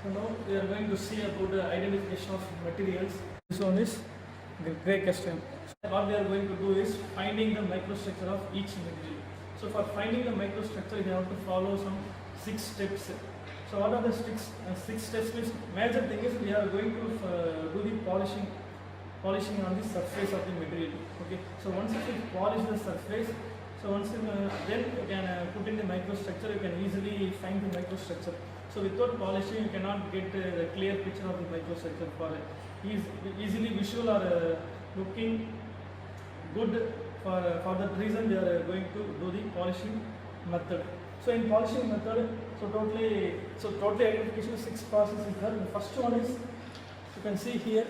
So now we are going to see about the identification of materials. This one is gray custom. What we are going to do is finding the microstructure of each material. So for finding the microstructure, you have to follow some 6 steps. So what are the six steps? Means major thing is we are going to do the polishing on the surface of the material. Okay. So once you polish the surface, so once then you can put in the microstructure. You can easily find the microstructure. So without polishing, you cannot get the clear picture of the microstructure. For easily visual or looking good, for that reason we are going to do the polishing method. So in polishing method, totally identification of 6 processes is there. The first one is, you can see here.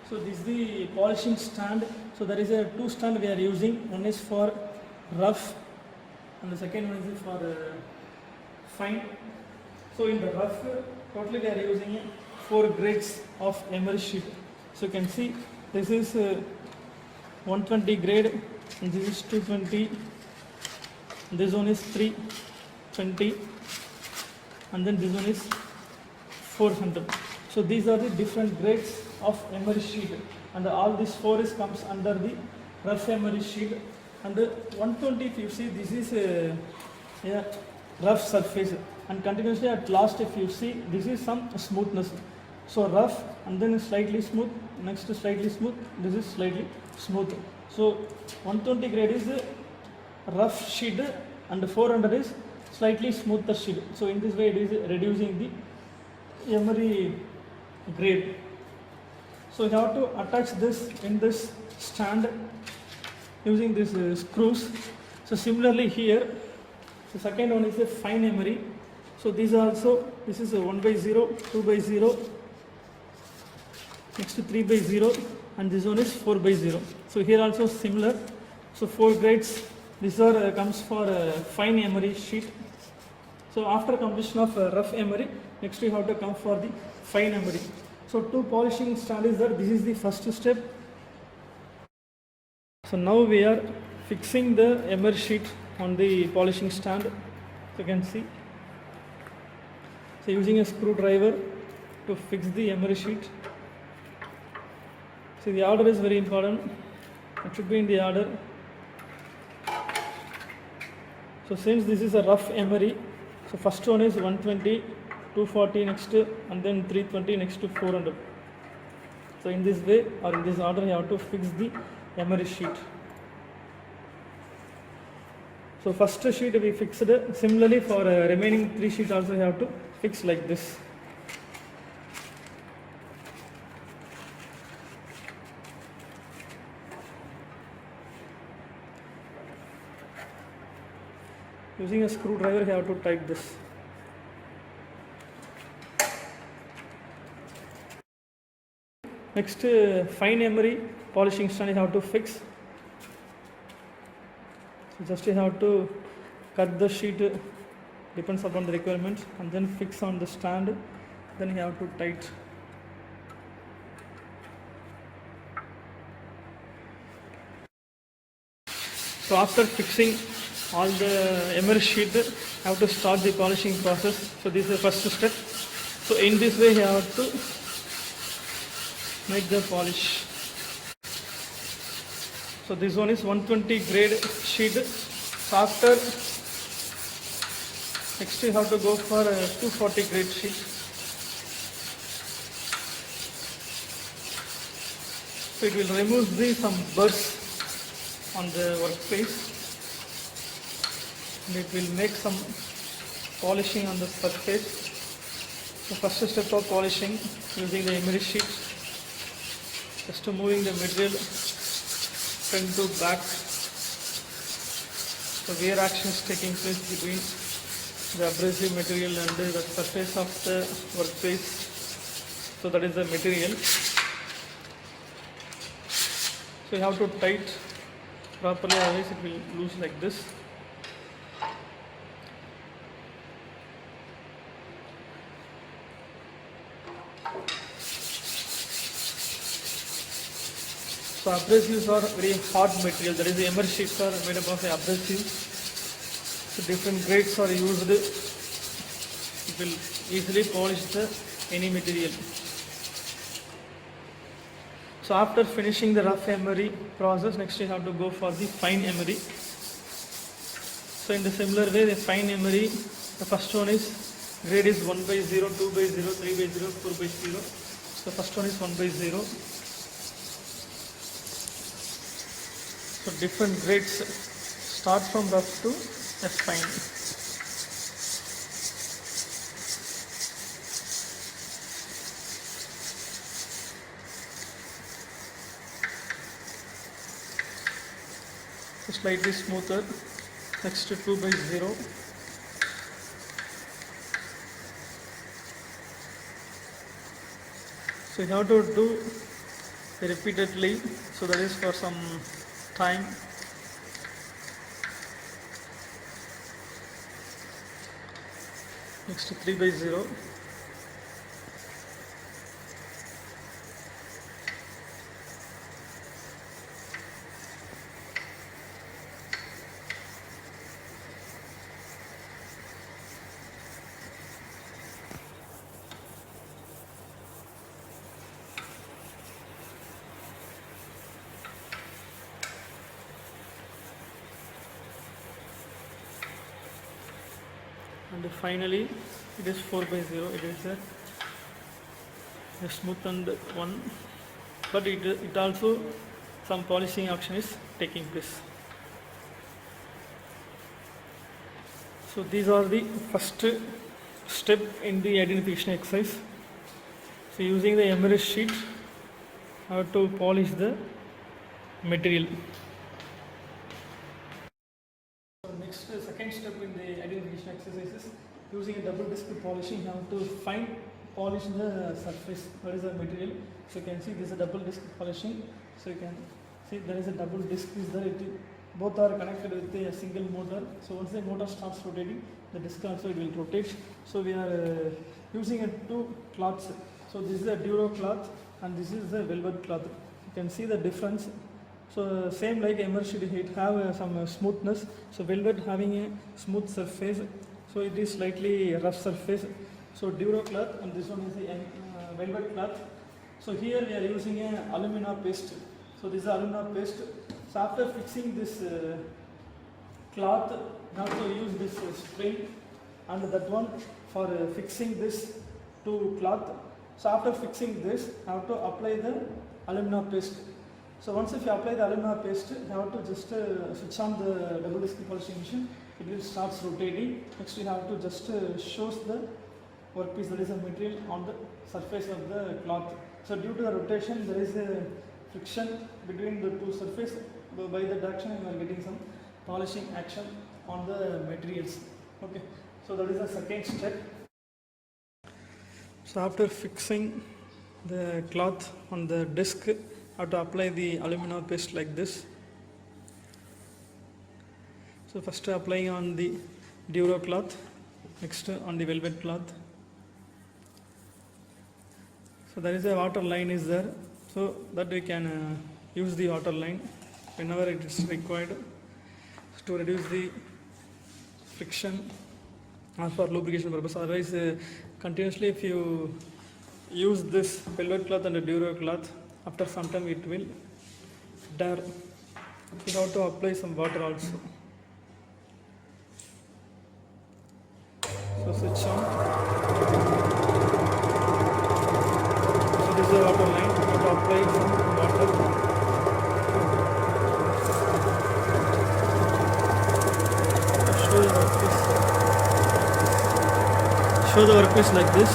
So this is the polishing stand. So there is a 2 stand we are using. One is for rough, and the second one is for fine. So in the rough, totally we are using 4 grades of emery sheet. So you can see this is 120 grade, and this is 220. This one is 320, and then this one is 400. So these are the different grades of emery sheet, and all these 4 comes under the rough emery sheet. And 120, if you see, this is a rough surface, and continuously at last, if you see, this is some smoothness. So rough, and then slightly smooth, next slightly smooth, this is slightly smooth. So 120 grade is rough sheet, and 400 is slightly smoother sheet. So in this way it is reducing the emery grade. So you have to attach this in this stand using these screws. So similarly here, the second one is a fine emery. So these also, this is a 1/0, 2/0, next to 3/0, and this one is 4/0. So here also similar. So 4 grades. These are comes for fine emery sheet. So after completion of rough emery, next we have to come for the fine emery. So 2 polishing stand is there. This is the first step. So now we are fixing the emery sheet on the polishing stand. So you can see. So using a screwdriver to fix the emery sheet. So the order is very important. It should be in the order. So since this is a rough emery, so first one is 120, 240 next, and then 320 next to 400. So in this way or in this order, you have to fix the emery sheet. So first sheet we fixed. Similarly for remaining 3 sheets also you have to fix like this. Using a screwdriver you have to tighten this. Next fine emery polishing stand you have to fix. So just you have to cut the sheet, depends upon the requirements, and then fix on the stand. Then you have to tighten. So after fixing all the emery sheet, you have to start the polishing process. So this is the first step. So in this way you have to make the polish. So this one is 120 grade sheet. So after, next you have to go for a 240 grade sheet. So it will remove some burrs on the workpiece, and it will make some polishing on the surface. The first step of polishing using the emery sheet, just to moving the material front to back. So wear action is taking place between the abrasive material and the surface of the workpiece. So that is the material. So you have to tighten properly, otherwise it will loose like this. So abrasives are very hard material. That is, the emery sheets are made up of abrasives. So different grades are used. It will easily polish the any material. So after finishing the rough emery process, next you have to go for the fine emery. So in the similar way, the fine emery, the first one is grade is 1 by 0, 2 by 0, 3 by 0, 4 by 0. So the first one is 1 by 0. So different grades start from rough to F fine. So slightly smoother. Next to 2 by 0. So you have to do repeatedly, so that is for some time. Next to 3 by 0. And finally it is 4 by 0. It is a smoothened one, but it also some polishing action is taking place. So these are the first step in the identification exercise. So using the emery sheet, how to polish the material. Second step in the identification exercise is using a double disc polishing. You have to polish the surface, that is the material. So you can see this is a double disc polishing. So you can see there is a double disc is there. Both are connected with a single motor. So once the motor starts rotating, the disc also it will rotate. So we are using two cloths. So this is a Duro cloth and this is the velvet cloth. You can see the difference. So same like emery sheet, it have some smoothness. So velvet having a smooth surface, so it is slightly rough surface. So Duro cloth and this one is the velvet cloth. So here we are using a alumina paste. So this is alumina paste. So after fixing this cloth, now to use this spring and that one for fixing this to cloth. So after fixing this, I have to apply the alumina paste. So once if you apply the alumina paste, you have to just switch on the double disc polishing machine. It will start rotating. Next you have to just shows the workpiece, that is a material on the surface of the cloth. So due to the rotation, there is a friction between the two surfaces. By that action, you are getting some polishing action on the materials. Okay. So that is the second step. So after fixing the cloth on the disc, how to apply the alumina paste like this. So first applying on the Duro cloth, next on the velvet cloth. So there is a water line is there, so that we can use the water line whenever it is required to reduce the friction or for lubrication purpose. Otherwise continuously if you use this velvet cloth and the Duro cloth, after some time it will dare. You have to apply some water also. So switch on. So this is the water line. You have to apply some water. Show the workpiece. Show the workpiece like this.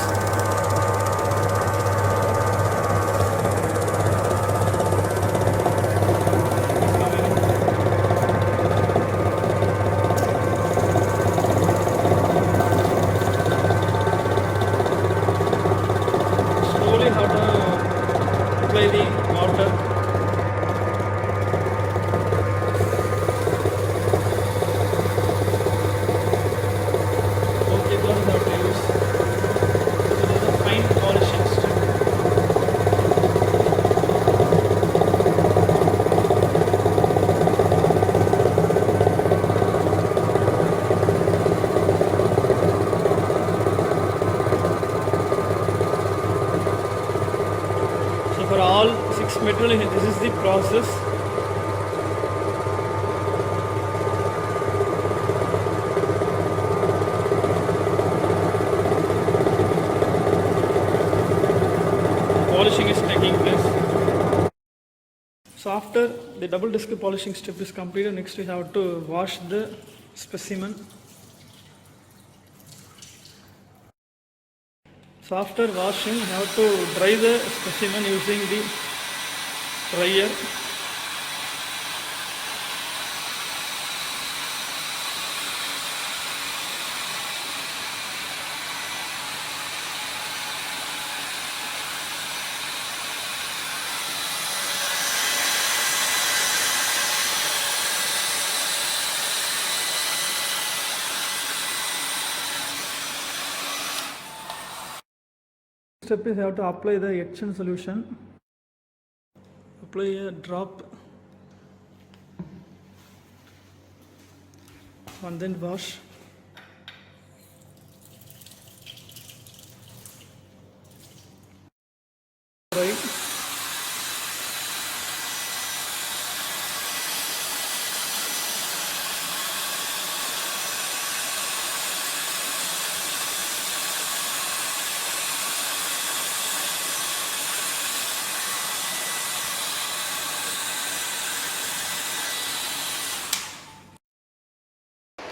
Apply the water. Okay, don't have to use. Next material, this is the process. Polishing is taking place. So after the double disc polishing step is completed, next we have to wash the specimen. So after washing, you have to dry the specimen using the dryer. Step is you have to apply the etchant solution. Apply a drop and then wash. Dry.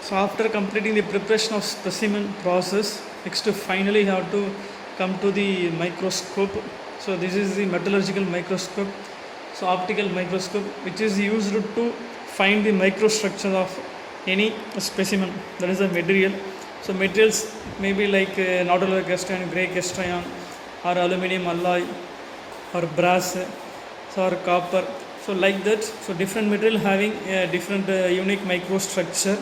So after completing the preparation of specimen process, next finally you have to come to the microscope. So this is the metallurgical microscope, so optical microscope, which is used to find the microstructure of any specimen, that is the material. So materials may be like nodular cast iron, grey cast iron, or aluminium alloy, or brass, or copper. So like that, so different material having a different unique microstructure.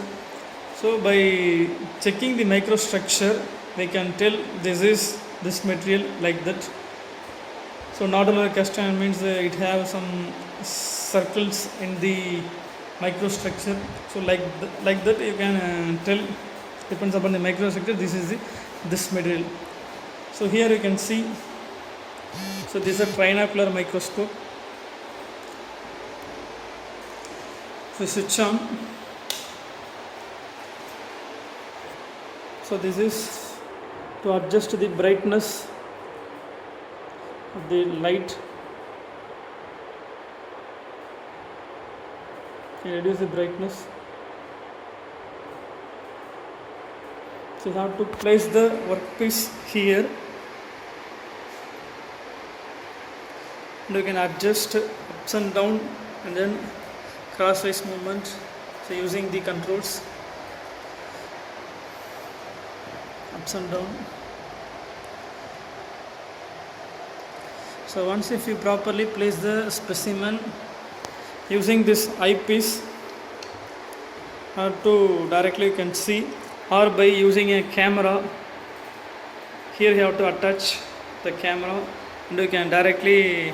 So by checking the microstructure, we can tell this material like that. So nodular cast iron means it has some circles in the microstructure. So like that you can tell, depends upon the microstructure, this material. So here you can see, so this is a trinocular microscope. So switch on. So this is to adjust the brightness of the light. Reduce the brightness. So you have to place the workpiece here, and you can adjust ups and down and then crosswise movement, so using the controls ups and down. So once if you properly place the specimen using this eyepiece, or to directly you can see, or by using a camera, here you have to attach the camera and you can directly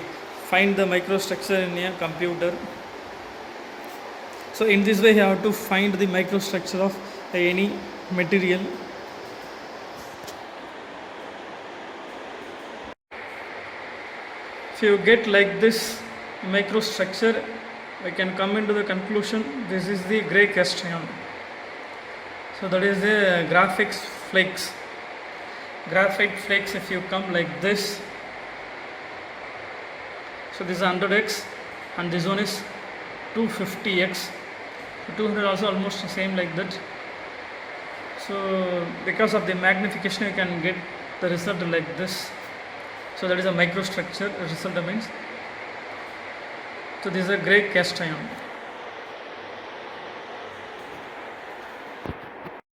find the microstructure in a computer. So in this way you have to find the microstructure of any material. If you get like this microstructure, we can come into the conclusion this is the grey cast iron. So that is the graphite flakes. Graphite flakes, if you come like this, so this is 100x and this one is 250x. So 200 also almost the same like that. So because of the magnification you can get the result like this. So that is a microstructure result means. So this is a grey cast iron.